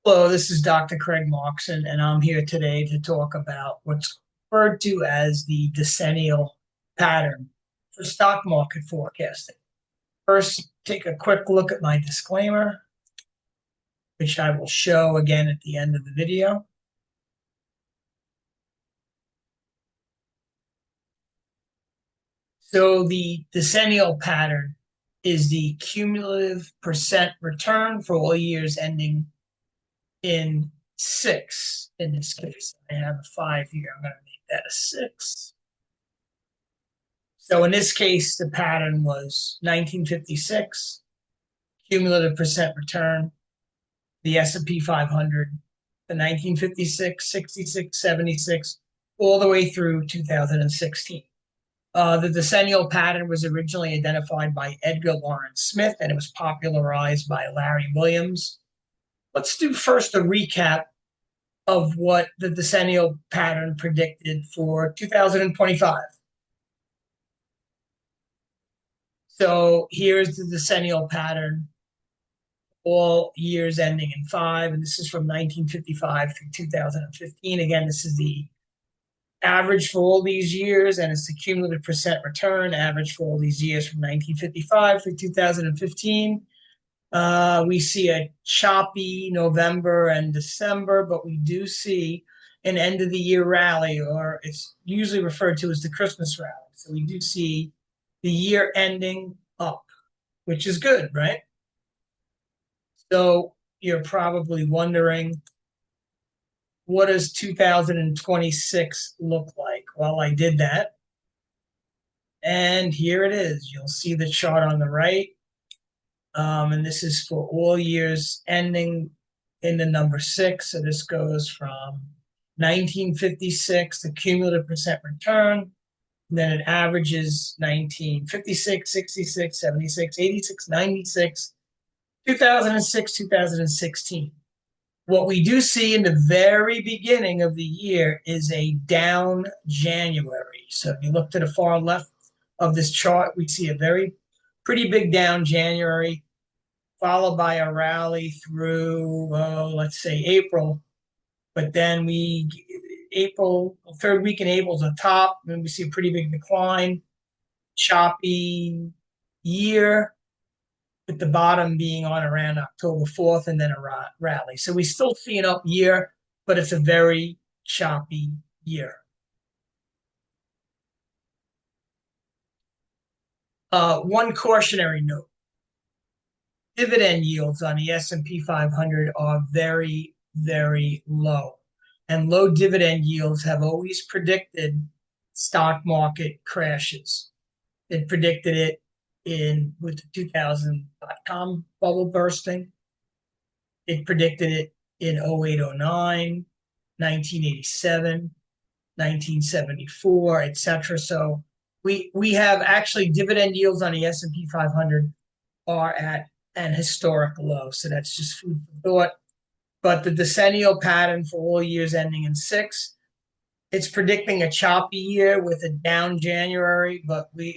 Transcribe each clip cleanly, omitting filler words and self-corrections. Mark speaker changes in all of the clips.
Speaker 1: Hello, this is Dr. Craig Markson, and I'm here today to talk about what's referred to as the decennial pattern for stock market forecasting. First, take a quick look at my disclaimer, which I will show again at the end of the video. So the decennial pattern is the cumulative percent return for all years ending in 6 in this case. I have a 5 here. I'm going to make that a 6. So in this case, the pattern was 1956, cumulative percent return, the S&P 500, the 1956, 66, 76, all the way through 2016. The decennial pattern was originally identified by Edgar Lawrence Smith, and it was popularized by Larry Williams. Let's do first a recap of what the decennial pattern predicted for 2025. So here's the decennial pattern, all years ending in 5, and this is from 1955 through 2015. Again, this is the average for all these years, and it's the cumulative percent return average for all these years from 1955 through 2015. We see a choppy November and December, but we do see an end of the year rally, or it's usually referred to as the Christmas rally. So we do see the year ending up, which is good, right? So you're probably wondering, what does 2026 look like? Well, I did that. And here it is. You'll see the chart on the right. And this is for all years ending in the number 6. So this goes from 1956, the cumulative percent return. Then it averages 1956, 66, 76, 86, 96, 2006, 2016. What we do see in the very beginning of the year is a down January. So if you look to the far left of this chart, we see a pretty big down January, followed by a rally through, let's say, April. But then third week in April is the top, and we see a pretty big decline, choppy year, with the bottom being on around October 4th, and then a rally. So we still see an up year, but it's a very choppy year. One cautionary note. Dividend yields on the S&P 500 are very, very low. And low dividend yields have always predicted stock market crashes. It predicted it with the 2000.com bubble bursting. It predicted it in 08, 09, 1987, 1974, etc. So we have actually dividend yields on the S&P 500 are at an historic low. So that's just food for thought. But the decennial pattern for all years ending in 6, it's predicting a choppy year with a down January, but the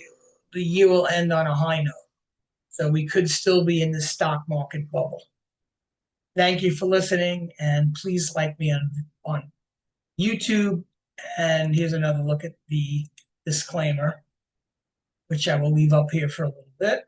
Speaker 1: year will end on a high note. So we could still be in the stock market bubble. Thank you for listening, and please like me on YouTube. And here's another look at the disclaimer, which I will leave up here for a little bit.